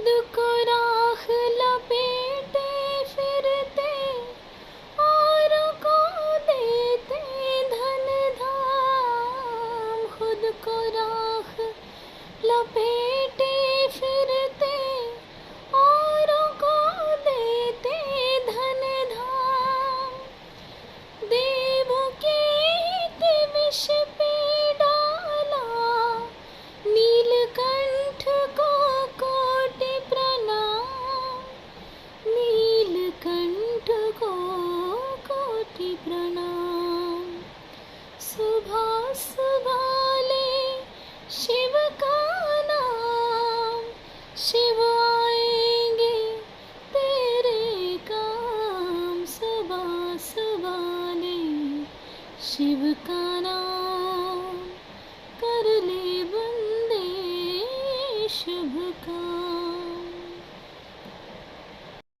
खुद को राख लपेटे फिरते, औरों को देते धन धाम। खुद को राख लपेटे फिरते, औरों को देते धन धाम। देवों के हित विष पे डाला, नीलकंठ को कोटि प्रणाम। नीलकंठ को कोटि प्रणाम। सुबह सुभाले शिव का नाम, शिव आएंगे तेरे काम। सुबह सुभाले शिव का नाम, कर ले बंदे शुभ काम।